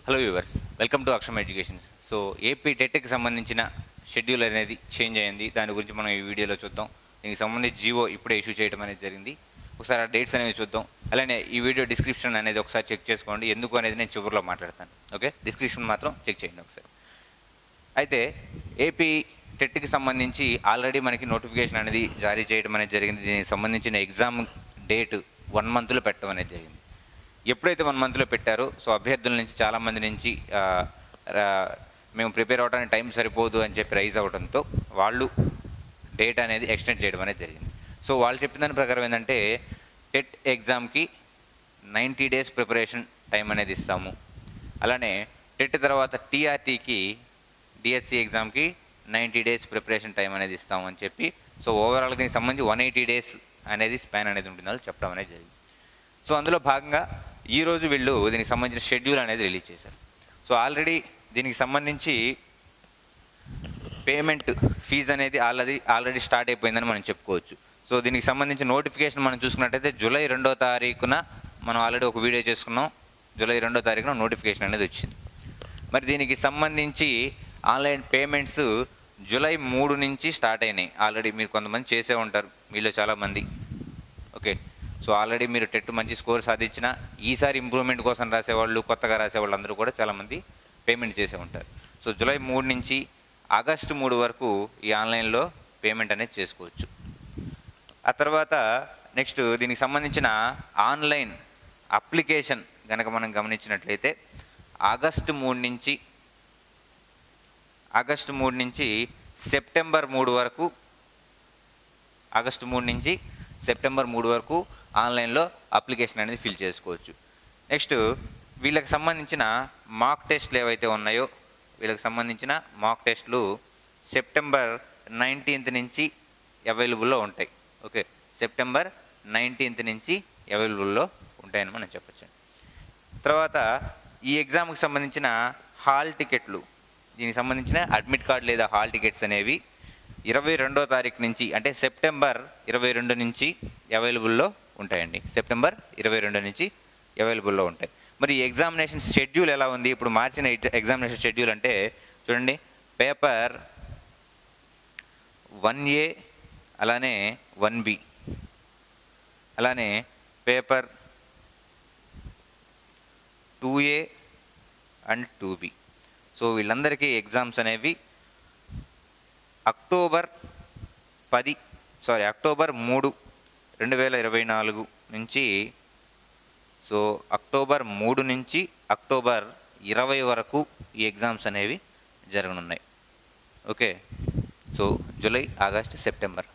Hello viewers, welcome to Aksham education. So AP టెట్కి సంబంధించిన schedule అనేది చేంజ్ అయింది. దాని గురించి మనం ఈ వీడియోలో చూద్దాం. దీనికి సంబంధించి జియో ఇప్పుడే ఇష్యూ చేయడం అనేది జరిగింది. ఒకసారి ఆ డేట్స్ అనేవి చూద్దాం. అలానే ఈ వీడియో డిస్క్రిప్షన్ అనేది ఒకసారి చెక్ చేసుకోండి. ఎందుకు అనేది నేను చివరిలో మాట్లాడతాను. ఓకే, డిస్క్రిప్షన్ మాత్రం చెక్ చేయండి ఒకసారి. అయితే ఏపీ టెట్కి సంబంధించి ఆల్రెడీ మనకి నోటిఫికేషన్ అనేది జారీ చేయడం అనేది జరిగింది. దీనికి సంబంధించిన ఎగ్జామ్ డేట్ 1 మంత్లో పెట్టడం అనేది జరిగింది. ఎప్పుడైతే 1 మంత్లో పెట్టారో సో అభ్యర్థుల నుంచి చాలామంది నుంచి మేము ప్రిపేర్ అవ్వడానికి టైం సరిపోదు అని చెప్పి రైజ్ అవ్వడంతో వాళ్ళు డేట్ అనేది ఎక్స్టెండ్ చేయడం అనేది జరిగింది. సో వాళ్ళు చెప్పిన దాని ప్రకారం ఏంటంటే టెట్ ఎగ్జామ్కి 90 డేస్ ప్రిపరేషన్ టైం అనేది ఇస్తాము. అలానే టెట్ తర్వాత టీఆర్టీకి డిఎస్సి ఎగ్జామ్కి 90 డేస్ ప్రిపరేషన్ టైం అనేది ఇస్తాము అని చెప్పి సో ఓవరాల్గా దీనికి సంబంధించి 180 డేస్ అనేది స్పాన్ అనేది ఉంటుందని చెప్పడం అనేది జరిగింది. సో అందులో భాగంగా ఈరోజు వీళ్ళు దీనికి సంబంధించిన షెడ్యూల్ అనేది రిలీజ్ చేశారు. సో ఆల్రెడీ దీనికి సంబంధించి పేమెంట్ ఫీజు అనేది ఆల్రెడీ స్టార్ట్ అయిపోయిందని మనం చెప్పుకోవచ్చు. సో దీనికి సంబంధించిన నోటిఫికేషన్ మనం చూసుకున్నట్టయితే జూలై 2వ తారీఖున మనం ఆల్రెడీ ఒక వీడియో చేసుకున్నాం. జూలై 2వ తారీఖున నోటిఫికేషన్ అనేది వచ్చింది. మరి దీనికి సంబంధించి ఆన్లైన్ పేమెంట్స్ జూలై 3 నుంచి స్టార్ట్ అయినాయి. ఆల్రెడీ మీరు కొంతమంది చేసే ఉంటారు, మీలో చాలామంది. ఓకే, సో ఆల్రెడీ మీరు టెట్ మంచి స్కోర్ సాధించిన ఈసారి ఇంప్రూవ్మెంట్ కోసం రాసేవాళ్ళు, కొత్తగా రాసేవాళ్ళు అందరూ కూడా చాలామంది పేమెంట్ చేసే ఉంటారు. సో జూలై 3 నుంచి ఆగస్టు 3 వరకు ఈ ఆన్లైన్లో పేమెంట్ అనేది చేసుకోవచ్చు. ఆ తర్వాత నెక్స్ట్ దీనికి సంబంధించిన ఆన్లైన్ అప్లికేషన్ కనుక మనం గమనించినట్లయితే ఆగస్టు 3 నుంచి సెప్టెంబర్ 3 వరకు సెప్టెంబర్ 3 వరకు ఆన్లైన్లో అప్లికేషన్ అనేది ఫిల్ చేసుకోవచ్చు. నెక్స్ట్ వీళ్ళకి సంబంధించిన మాక్ టెస్ట్లు ఏవైతే ఉన్నాయో వీళ్ళకి సంబంధించిన మాక్ టెస్ట్లు సెప్టెంబర్ 19th నుంచి అవైలబుల్లో ఉంటాయి. ఓకే, సెప్టెంబర్ 19th నుంచి అవైలబుల్లో ఉంటాయని మనం చెప్పచ్చు. తర్వాత ఈ ఎగ్జామ్కి సంబంధించిన హాల్ టికెట్లు, దీనికి సంబంధించిన అడ్మిట్ కార్డ్ లేదా హాల్ టికెట్స్ అనేవి 22వ తారీఖు నుంచి అంటే సెప్టెంబర్ 22 నుంచి అవైలబుల్లో ఉంటాయండి. సెప్టెంబర్ 22 నుంచి అవైలబుల్లో ఉంటాయి. మరి ఎగ్జామినేషన్ షెడ్యూల్ ఎలా ఉంది? ఇప్పుడు మార్చిన ఎగ్జామినేషన్ షెడ్యూల్ అంటే చూడండి, పేపర్ 1A అలానే 1B అలానే paper 2A and 2B. So వీళ్ళందరికీ ఎగ్జామ్స్ అనేవి అక్టోబర్ 3, 2024 నుంచి సో అక్టోబర్ 3 నుంచి అక్టోబర్ 20 వరకు ఈ ఎగ్జామ్స్ అనేవి జరగనున్నాయి. Okay, so July, August, September.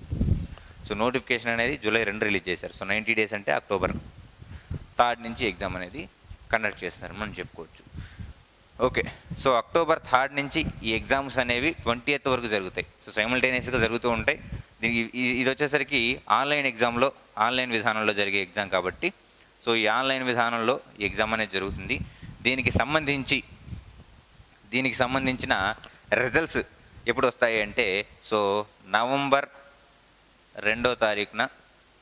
So notification అనేది జూలై 2 రిలీజ్ చేశారు. సో 90 డేస్ అంటే అక్టోబర్ 3 నుంచి ఎగ్జామ్ అనేది కండక్ట్ చేస్తున్నారు మనం చెప్పుకోవచ్చు. ఓకే, సో అక్టోబర్ 3 నుంచి ఈ ఎగ్జామ్స్ అనేవి 20th వరకు జరుగుతాయి. సో సైమల్టేనియస్గా జరుగుతూ ఉంటాయి. దీనికి ఇది వచ్చేసరికి ఆన్లైన్ విధానంలో జరిగే ఎగ్జామ్ కాబట్టి సో ఈ ఆన్లైన్ విధానంలో ఈ ఎగ్జామ్ అనేది జరుగుతుంది. దీనికి సంబంధించిన రిజల్ట్స్ ఎప్పుడు వస్తాయి అంటే సో నవంబర్ 2వ తారీఖున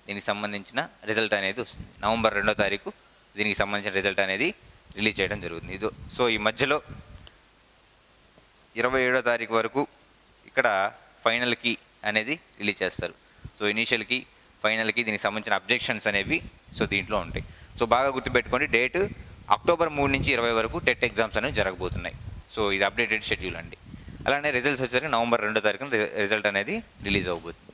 దీనికి సంబంధించిన రిజల్ట్ అనేది వస్తుంది. నవంబర్ 2వ తారీఖు దీనికి సంబంధించిన రిజల్ట్ అనేది రిలీజ్ చేయడం జరుగుతుంది. సో ఈ మధ్యలో 27వ తారీఖు వరకు ఇక్కడ ఫైనల్ కీ అనేది రిలీజ్ చేస్తారు. So initial key, final key, దీనికి సంబంధించిన అబ్జెక్షన్స్ అనేవి సో దీంట్లో ఉంటాయి. సో బాగా గుర్తుపెట్టుకోండి, డేట్ అక్టోబర్ 3 నుంచి 20 వరకు టెట్ ఎగ్జామ్స్ అనేవి జరగబోతున్నాయి. సో ఇది అప్డేటెడ్ షెడ్యూల్ అండి. అలానే రిజల్ట్స్ వచ్చేసరికి నవంబర్ 2వ తారీఖున రిజల్ట్ అనేది రిలీజ్ అవబోతుంది.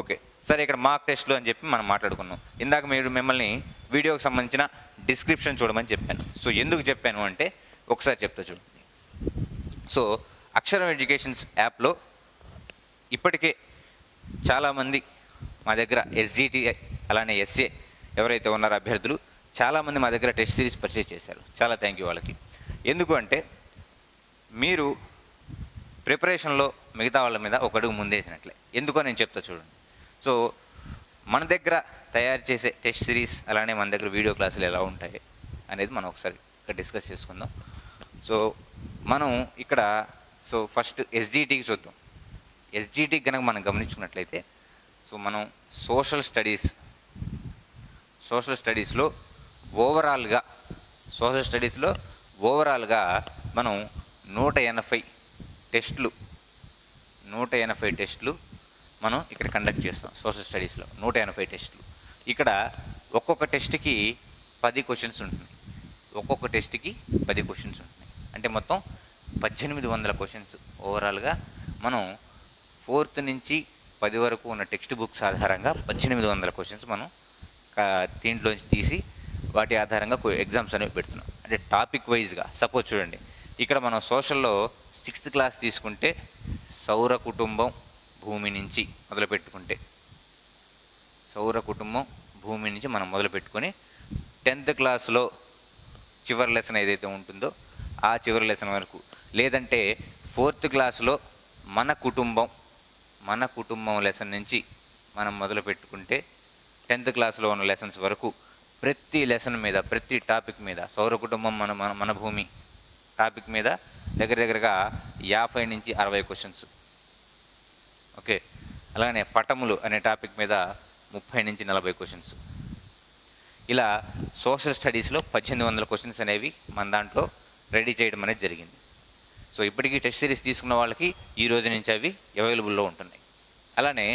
ఓకే, సరే, ఇక్కడ మార్క్ టెస్ట్లు అని చెప్పి మనం మాట్లాడుకున్నాం. ఇందాక మిమ్మల్ని వీడియోకి సంబంధించిన డిస్క్రిప్షన్ చూడమని చెప్పాను. సో ఎందుకు చెప్పాను అంటే ఒకసారి చెప్తా చూడండి. సో అక్షరం ఎడ్యుకేషన్స్ యాప్లో ఇప్పటికే చాలామంది మా దగ్గర ఎస్జిటి అలానే ఎస్ఏ ఎవరైతే ఉన్నారో అభ్యర్థులు చాలామంది మా దగ్గర టెస్ట్ సిరీస్ పర్చేజ్ చేశారు. చాలా థ్యాంక్ యూ వాళ్ళకి. ఎందుకు అంటే మీరు ప్రిపరేషన్లో మిగతా వాళ్ళ మీద ఒక అడుగు ముందేసినట్లే. ఎందుకో నేను చెప్తా చూడండి. సో మన దగ్గర తయారు చేసే టెస్ట్ సిరీస్ అలానే మన దగ్గర వీడియో క్లాసులు ఎలా ఉంటాయి అనేది మనం ఒకసారి ఇక్కడ డిస్కస్ చేసుకుందాం. సో మనం ఇక్కడ ఫస్ట్ ఎస్జిటికి చూద్దాం. ఎస్జిటికి కనుక మనం గమనించుకున్నట్లయితే సో మనం సోషల్ స్టడీస్లో ఓవరాల్గా ఓవరాల్గా మనం 180 టెస్టులు 180 టెస్టులు మనం ఇక్కడ కండక్ట్ చేస్తాం సోషల్ స్టడీస్లో. 180 టెస్టులు. ఇక్కడ ఒక్కొక్క టెస్ట్కి 10 క్వశ్చన్స్ ఉంటున్నాయి. ఒక్కొక్క టెస్ట్కి 10 క్వశ్చన్స్ ఉంటున్నాయి. అంటే మొత్తం 1800 క్వశ్చన్స్ ఓవరాల్గా మనం 4th నుంచి 10 వరకు ఉన్న టెక్స్ట్ బుక్స్ ఆధారంగా 1800 క్వశ్చన్స్ మనం దీంట్లోంచి తీసి వాటి ఆధారంగా ఎగ్జామ్స్ అనేవి పెడుతున్నాం. అంటే టాపిక్ వైజ్గా. సపోజ్ చూడండి, ఇక్కడ మనం సోషల్లో 6th క్లాస్ తీసుకుంటే సౌర కుటుంబం భూమి నుంచి మొదలుపెట్టుకుంటే సౌర కుటుంబం భూమి నుంచి మనం మొదలుపెట్టుకొని 10th క్లాస్లో చివరి లెసన్ ఏదైతే ఉంటుందో ఆ చివరి లెసన్ వరకు, లేదంటే 4th క్లాస్లో మన కుటుంబం లెసన్ నుంచి మనం మొదలు పెట్టుకుంటే 10th క్లాస్లో ఉన్న లెసన్స్ వరకు ప్రతి లెసన్ మీద, ప్రతి టాపిక్ మీద, సౌర కుటుంబం మన భూమి టాపిక్ మీద దగ్గరగా 50 నుంచి 60 క్వశ్చన్స్. ఓకే. అలానే పటములు అనే టాపిక్ మీద 30 నుంచి 40 క్వశ్చన్స్. ఇలా సోషల్ స్టడీస్లో 1800 క్వశ్చన్స్ అనేవి మన దాంట్లో రెడీ చేయడం అనేది జరిగింది. సో ఇప్పటికీ టెస్ట్ సిరీస్ తీసుకున్న వాళ్ళకి ఈ రోజు నుంచి అవి అవైలబుల్లో ఉంటున్నాయి. అలానే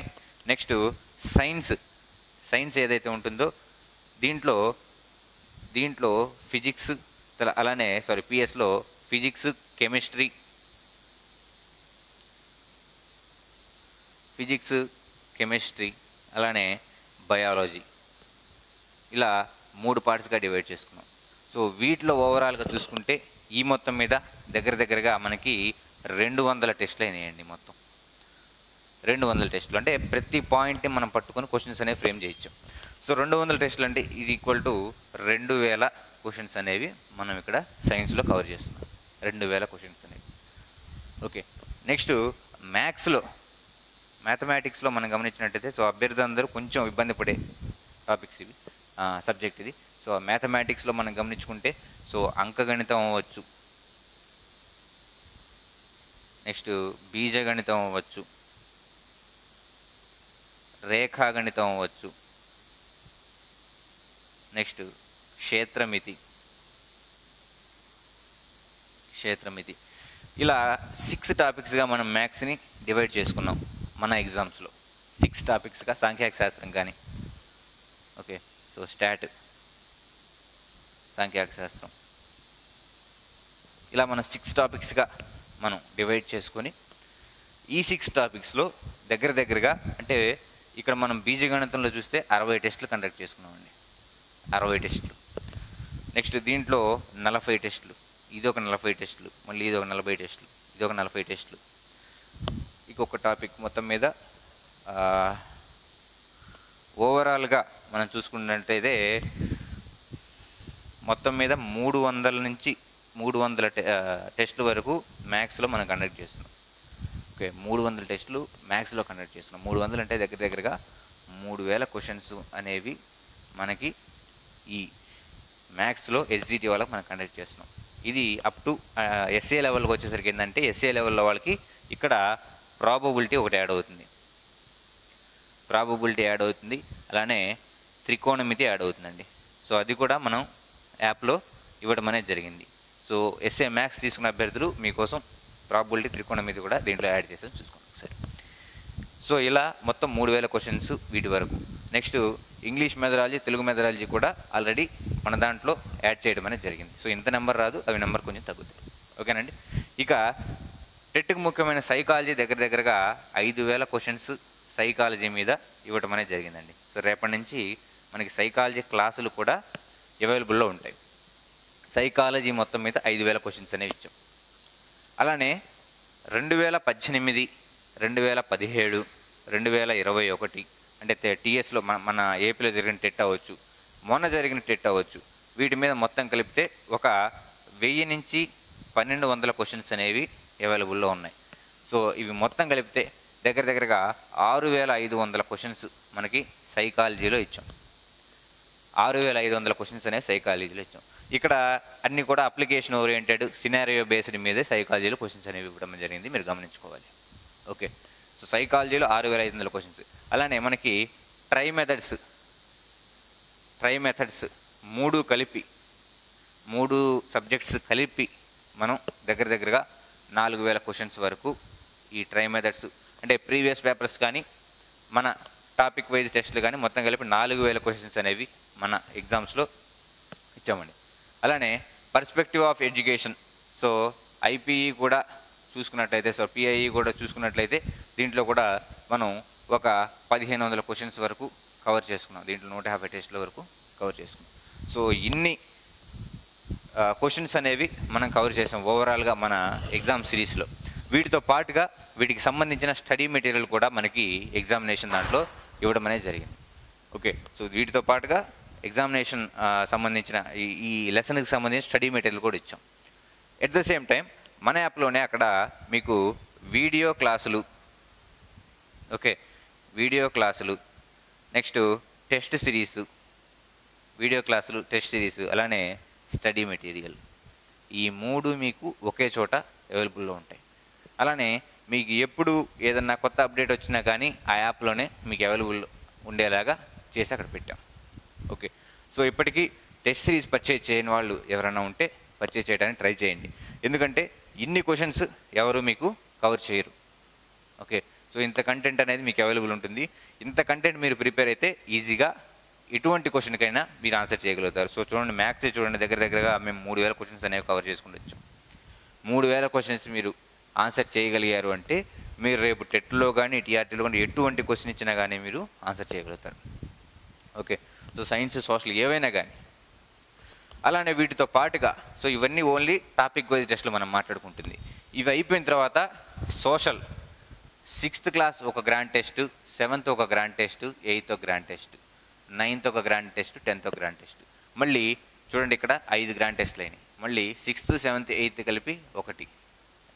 నెక్స్ట్ సైన్స్ ఏదైతే ఉంటుందో దీంట్లో ఫిజిక్స్, అలానే పిఎస్లో ఫిజిక్స్, కెమిస్ట్రీ అలానే బయాలజీ, ఇలా 3 పార్ట్స్గా డివైడ్ చేసుకున్నాం. సో వీటిలో ఓవరాల్గా చూసుకుంటే ఈ మొత్తం మీద దగ్గరగా మనకి 200 టెస్టులు అయినాయండి. మొత్తం 200 టెస్టులు. అంటే ప్రతి పాయింట్ని మనం పట్టుకొని క్వశ్చన్స్ అనేవి ఫ్రేమ్ చేయొచ్చు. సో 200 టెస్టులు అంటే ఇది ఈక్వల్ టు 2000 క్వశ్చన్స్ అనేవి మనం ఇక్కడ సైన్స్లో కవర్ చేస్తున్నాం. 2000 క్వశ్చన్స్ అనేవి. ఓకే. నెక్స్ట్ మ్యాథమెటిక్స్లో మనం గమనించినట్టయితే సో అభ్యర్థులందరూ కొంచెం ఇబ్బంది పడే టాపిక్స్ ఇవి, సబ్జెక్ట్ ఇది. సో మ్యాథమెటిక్స్లో మనం గమనించుకుంటే సో అంకగణితం అవ్వచ్చు, నెక్స్ట్ బీజగణితం అవ్వచ్చు, రేఖాగణితం అవ్వచ్చు, నెక్స్ట్ క్షేత్రమితి, ఇలా 6 టాపిక్స్గా మనం మ్యాథ్స్ని డివైడ్ చేసుకున్నాం మన ఎగ్జామ్స్లో. 6 టాపిక్స్గా సాంఖ్యక శాస్త్రం కానీ, ఓకే, సో స్టాట్, సాంఖ్యక శాస్త్రం, ఇలా మనం 6 టాపిక్స్గా మనం డివైడ్ చేసుకొని ఈ 6 టాపిక్స్లో దగ్గరగా అంటే ఇక్కడ మనం బీజగణితంలో చూస్తే 60 టెస్టులు కండక్ట్ చేసుకున్నామండి. 60 టెస్టులు. నెక్స్ట్ దీంట్లో 40 టెస్టులు, ఇది ఒక 40 టెస్టులు, మళ్ళీ ఇది ఒక 40 టెస్టులు, ఇది ఒక 40 టెస్టులు. ఇంకొక టాపిక్ మొత్తం మీద ఓవరాల్గా మనం చూసుకున్నట్టయితే మొత్తం మీద 300 టెస్టుల వరకు మ్యాథ్స్లో మనం కండక్ట్ చేస్తున్నాం. ఓకే, 300 టెస్టులు మ్యాథ్స్లో కండక్ట్ చేస్తున్నాం. 300 అంటే దగ్గరగా 3000 క్వశ్చన్స్ అనేవి మనకి ఈ మ్యాథ్స్లో ఎస్జిటి వాళ్ళకి మనం కండక్ట్ చేస్తున్నాం. ఇది అప్ టు ఎస్ఏ లెవెల్కి వచ్చేసరికి ఏంటంటే ఎస్ఏ లెవెల్లో వాళ్ళకి ఇక్కడ ప్రాబబిలిటీ ఒకటి యాడ్ అవుతుంది, అలానే త్రికోణమితి యాడ్ అవుతుందండి. సో అది కూడా మనం యాప్లో ఇవ్వడం అనేది జరిగింది. సో ఎస్ఏ మ్యాథ్స్ తీసుకున్న అభ్యర్థులు మీకోసం ప్రాబబిలిటీ, త్రికోణమితి కూడా దీంట్లో యాడ్ చేసేది చూసుకోండి ఒకసారి. సో ఇలా మొత్తం 3000 క్వశ్చన్స్ వీటి వరకు. Next English methodology, Telugu methodology కూడా ఆల్రెడీ మన దాంట్లో యాడ్ చేయడం అనేది జరిగింది. సో ఇంత నెంబర్ రాదు, అవి నెంబర్ కొంచెం తగ్గుతాయి. ఓకేనండి. ఇక టెట్కి ముఖ్యమైన సైకాలజీ దగ్గరగా 5000 క్వశ్చన్స్ సైకాలజీ మీద ఇవ్వడం అనేది జరిగిందండి. సో రేపటి నుంచి మనకి సైకాలజీ క్లాసులు కూడా అవైలబుల్లో ఉంటాయి. సైకాలజీ మొత్తం మీద 5000 క్వశ్చన్స్ అనేవి ఇచ్చాం. అలానే 2018, 2017, 2021 అంటే టీఎస్లో మన ఏపీలో జరిగిన టెట్ అవ్వచ్చు, మొన్న జరిగిన టెట్ అవ్వచ్చు, వీటి మీద మొత్తం కలిపితే ఒక 1000 నుంచి 1200 క్వశ్చన్స్ అనేవి అవైలబుల్లో ఉన్నాయి. సో ఇవి మొత్తం కలిపితే దగ్గరగా 6500 క్వశ్చన్స్ మనకి సైకాలజీలో ఇచ్చాం. 6500 క్వశ్చన్స్ అనేవి సైకాలజీలో ఇచ్చాం. ఇక్కడ అన్నీ కూడా అప్లికేషన్ ఓరియంటెడ్, సినారియో బేస్డ్ మీదే సైకాలజీలో క్వశ్చన్స్ అనేవి ఇవ్వడం జరిగింది, మీరు గమనించుకోవాలి. ఓకే, సో సైకాలజీలో 6500 క్వశ్చన్స్. అలానే మనకి ట్రై మెథడ్స్ 3 కలిపి 3 సబ్జెక్ట్స్ కలిపి మనం దగ్గరగా 4000 క్వశ్చన్స్ వరకు ఈ ట్రై మెథడ్స్ అంటే ప్రీవియస్ పేపర్స్ కానీ మన టాపిక్ వైజ్ టెస్టులు కానీ మొత్తం కలిపి 4000 క్వశ్చన్స్ అనేవి మన ఎగ్జామ్స్లో ఇచ్చామండి. అలానే perspective of education, so IPE కూడా చూసుకున్నట్లయితే, సో పిఐఈ కూడా చూసుకున్నట్లయితే దీంట్లో కూడా మనం ఒక 1500 క్వశ్చన్స్ వరకు కవర్ చేసుకున్నాం. దీంట్లో 150 టెస్టుల వరకు కవర్ చేసుకున్నాం. సో ఇన్ని క్వశ్చన్స్ అనేవి మనం కవర్ చేసాం ఓవరాల్గా మన ఎగ్జామ్ సిరీస్లో. వీటితో పాటుగా వీటికి సంబంధించిన స్టడీ మెటీరియల్ కూడా మనకి ఎగ్జామినేషన్ దాంట్లో ఇవ్వడం అనేది జరిగింది. ఓకే, సో వీటితో పాటుగా ఎగ్జామినేషన్ సంబంధించిన ఈ లెసన్కి సంబంధించిన స్టడీ మెటీరియల్ కూడా ఇచ్చాం. ఎట్ ద సేమ్ టైం మన యాప్లోనే అక్కడ మీకు వీడియో క్లాసులు, ఓకే, వీడియో క్లాసులు, నెక్స్ట్ టెస్ట్ సిరీసు, వీడియో క్లాసులు, టెస్ట్ సిరీసు, అలానే స్టడీ మెటీరియల్, ఈ 3 మీకు ఒకే చోట అవైలబుల్లో ఉంటాయి. అలానే మీకు ఎప్పుడు ఏదన్నా కొత్త అప్డేట్ వచ్చినా కానీ ఆ యాప్లోనే మీకు అవైలబుల్ ఉండేలాగా చేసి అక్కడ పెట్టాం. ఓకే, సో ఇప్పటికీ టెస్ట్ సిరీస్ పర్చేజ్ చేయని వాళ్ళు ఎవరైనా ఉంటే పర్చేజ్ చేయడానికి ట్రై చేయండి. ఎందుకంటే ఇన్ని క్వశ్చన్స్ ఎవరు మీకు కవర్ చేయరు. ఓకే, సో ఇంత కంటెంట్ అనేది మీకు అవైలబుల్ ఉంటుంది. ఇంత కంటెంట్ మీరు ప్రిపేర్ అయితే ఈజీగా ఎటువంటి క్వశ్చన్కైనా మీరు ఆన్సర్ చేయగలుగుతారు. సో చూడండి, మ్యాథ్స్ చూడండి, దగ్గరగా మేము 3000 క్వశ్చన్స్ అనేవి కవర్ చేసుకుంటూ 3000 క్వశ్చన్స్ మీరు ఆన్సర్ చేయగలిగారు అంటే మీరు రేపు టెట్లో కానీ టీఆర్టీలో కానీ ఎటువంటి క్వశ్చన్ ఇచ్చినా కానీ మీరు ఆన్సర్ చేయగలుగుతారు. ఓకే, సో సైన్స్, సోషల్ ఏవైనా కానీ. అలానే వీటితో పాటుగా సో ఇవన్నీ ఓన్లీ టాపిక్ వైజ్ టెస్ట్లు మనం మాట్లాడుకుంటుంది. ఇవి అయిపోయిన తర్వాత సోషల్ 6th క్లాస్ ఒక గ్రాండ్ టెస్ట్, 7th ఒక గ్రాండ్ టెస్ట్, 8th ఒక గ్రాండ్ టెస్ట్, 9th ఒక గ్రాండ్ టెస్ట్, 10th ఒక గ్రాండ్ టెస్ట్. మళ్ళీ చూడండి ఇక్కడ 5 గ్రాండ్ టెస్ట్లు అయినాయి. మళ్ళీ 6th, 7th, 8th కలిపి 1,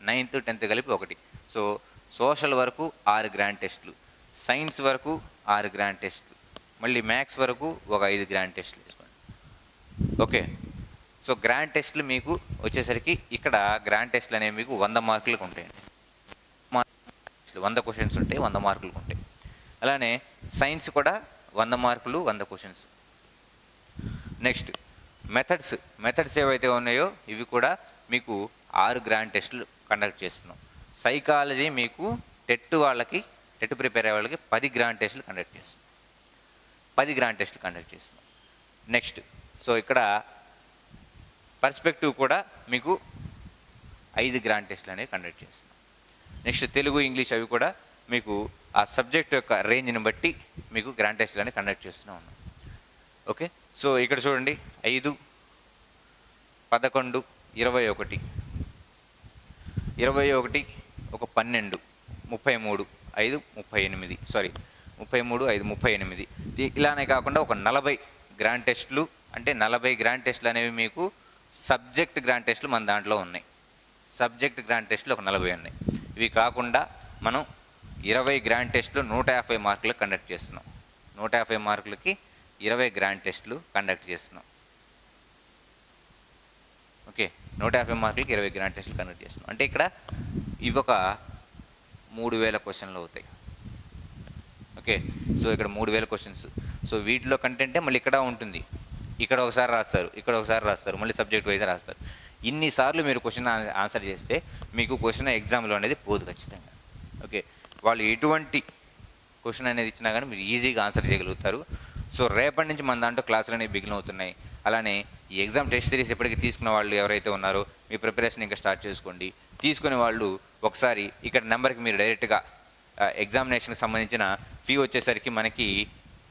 9th, 10th కలిపి 1. సో సోషల్ వరకు 6 గ్రాండ్ టెస్ట్లు, సైన్స్ వరకు 6 గ్రాండ్ టెస్ట్లు, మళ్ళీ మ్యాథ్స్ వరకు ఒక 5 గ్రాండ్ టెస్ట్లు వేసుకోండి. ఓకే, సో గ్రాండ్ టెస్ట్లు మీకు వచ్చేసరికి ఇక్కడ గ్రాండ్ టెస్ట్లు అనేవి మీకు 100 మార్కులకు ఉంటాయండి. 100 క్వశ్చన్స్ ఉంటాయి, 100 మార్కులకు ఉంటాయి. అలానే సైన్స్ కూడా 100 మార్కులు, 100 క్వశ్చన్స్. నెక్స్ట్ మెథడ్స్ ఏవైతే ఉన్నాయో ఇవి కూడా మీకు 6 గ్రాండ్ టెస్టులు కండక్ట్ చేస్తున్నాం. సైకాలజీ మీకు టెట్ ప్రిపేర్ అయ్యే వాళ్ళకి 10 గ్రాండ్ టెస్టులు కండక్ట్ చేస్తున్నాం. నెక్స్ట్ సో ఇక్కడ పర్స్పెక్టివ్ కూడా మీకు 5 గ్రాండ్ టెస్టులు అనేవి కండక్ట్ చేస్తున్నాం. నెక్స్ట్ తెలుగు, ఇంగ్లీష్ అవి కూడా మీకు ఆ సబ్జెక్ట్ యొక్క రేంజ్ని బట్టి మీకు గ్రాండ్ టెస్టులు అనేవి కండక్ట్ చేస్తూ ఉన్నాం. ఓకే, సో ఇక్కడ చూడండి 5, 11, 21, 21, ఒక 12, 33, 5, 38, 33, 5, 38. ఇలానే కాకుండా ఒక 40 గ్రాండ్ టెస్టులు, అంటే 40 గ్రాండ్ టెస్టులు అనేవి మీకు సబ్జెక్ట్ గ్రాండ్ టెస్టులు మన దాంట్లో ఉన్నాయి. సబ్జెక్ట్ గ్రాండ్ టెస్టులు ఒక 40 ఉన్నాయి. ఇవి కాకుండా మనం 20 గ్రాండ్ టెస్టులు 150 మార్కులకు కండక్ట్ చేస్తున్నాం. 150 మార్కులకి 20 గ్రాండ్ టెస్టులు కండక్ట్ చేస్తున్నాం. ఓకే, 150 మార్కులకి 20 గ్రాండ్ టెస్టులు కండక్ట్ చేస్తున్నాం. అంటే ఇక్కడ ఇవి ఒక 3000 క్వశ్చన్లు అవుతాయి. ఓకే, సో ఇక్కడ 3000 క్వశ్చన్స్. సో వీటిలో కంటెంటే మళ్ళీ ఇక్కడ ఉంటుంది. ఇక్కడ ఒకసారి రాస్తారు, ఇక్కడ ఒకసారి రాస్తారు, మళ్ళీ సబ్జెక్ట్ వైజ్ రాస్తారు. ఇన్నిసార్లు మీరు క్వశ్చన్ ఆన్సర్ చేస్తే మీకు క్వశ్చన్ ఎగ్జామ్లో అనేది పోదు ఖచ్చితంగా. ఓకే, వాళ్ళు ఎటువంటి క్వశ్చన్ అనేది ఇచ్చినా కానీ మీరు ఈజీగా ఆన్సర్ చేయగలుగుతారు. సో రేపటి నుంచి మన దాంట్లో క్లాసులు అనేవి బిగిన్ అవుతున్నాయి. అలానే ఈ ఎగ్జామ్ టెస్ట్ సిరీస్ ఎప్పటికీ తీసుకున్న వాళ్ళు ఎవరైతే ఉన్నారో మీ ప్రిపరేషన్ ఇంకా స్టార్ట్ చేసుకోండి. తీసుకునే వాళ్ళు ఒకసారి ఇక్కడ నెంబర్కి మీరు డైరెక్ట్గా ఎగ్జామినేషన్కి సంబంధించిన ఫీ వచ్చేసరికి మనకి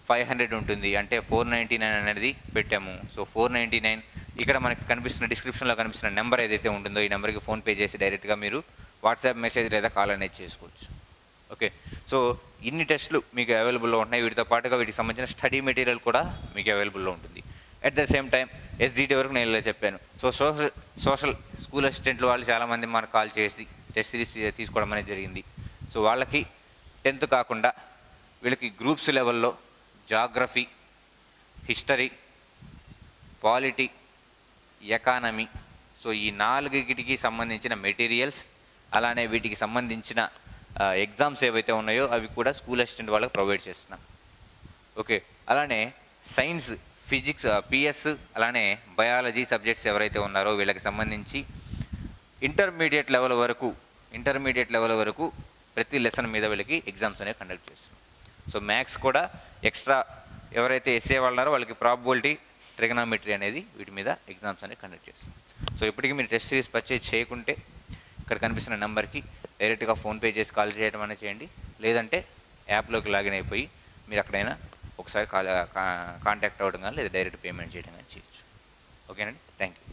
500 ఉంటుంది. అంటే 499 అనేది పెట్టాము. సో 499 ఇక్కడ మనకి కనిపిస్తున్న డిస్క్రిప్షన్లో కనిపిస్తున్న నెంబర్ ఏదైతే ఉంటుందో ఈ నెంబర్కి ఫోన్పే చేసి డైరెక్ట్గా మీరు వాట్సాప్ మెసేజ్ లేదా కాల్ అనేది చేసుకోవచ్చు. ఓకే, సో ఇన్ని టెస్టులు మీకు అవైలబుల్లో ఉంటున్నాయి. వీటితో పాటుగా వీటికి సంబంధించిన స్టడీ మెటీరియల్ కూడా మీకు అవైలబుల్లో ఉంటుంది. At the same time SGT వరకు నేను ఇలా చెప్పాను. సో సోషల్ స్కూల్ అసిస్టెంట్లు వాళ్ళు చాలామంది మనకు కాల్ చేసి టెస్ట్ సిరీస్ తీసుకోవడం అనేది జరిగింది. సో వాళ్ళకి 10th కాకుండా వీళ్ళకి గ్రూప్స్ లెవెల్లో geography, history, polity, economy, so ఈ 4కి సంబంధించిన మెటీరియల్స్ అలానే వీటికి సంబంధించిన ఎగ్జామ్స్ ఏవైతే ఉన్నాయో అవి కూడా స్కూల్ అసిస్టెంట్ వాళ్ళకి ప్రొవైడ్ చేస్తున్నాం. ఓకే, అలానే సైన్స్ ఫిజిక్స్ పిఎస్ అలానే బయాలజీ సబ్జెక్ట్స్ ఎవరైతే ఉన్నారో వీళ్ళకి సంబంధించి ఇంటర్మీడియట్ లెవెల్ వరకు ప్రతి లెసన్ మీద వీళ్ళకి ఎగ్జామ్స్ అనేవి కండక్ట్ చేస్తున్నాం. సో మ్యాథ్స్ కూడా ఎక్స్ట్రా ఎవరైతే ఎస్ఏ వాళ్ళారో వాళ్ళకి ప్రాబబిలిటీ, ట్రిగనామెట్రీ అనేది వీటి మీద ఎగ్జామ్స్ అనేవి కండక్ట్ చేస్తున్నాం. సో ఇప్పటికీ మీరు టెస్ట్ సిరీస్ పర్చేజ్ చేయకుంటే ఇక్కడ కనిపిస్తున్న నెంబర్కి డైరెక్ట్గా ఫోన్పే చేసి కాల్ చేయడం అనేది చేయండి. లేదంటే యాప్లోకి లాగిన్ అయిపోయి మీరు అక్కడైనా ఒకసారి కాంటాక్ట్ అవ్వడం కానీ లేదా డైరెక్ట్ పేమెంట్ చేయడం కానీ చేయొచ్చు. ఓకేనండి, థ్యాంక్ యూ.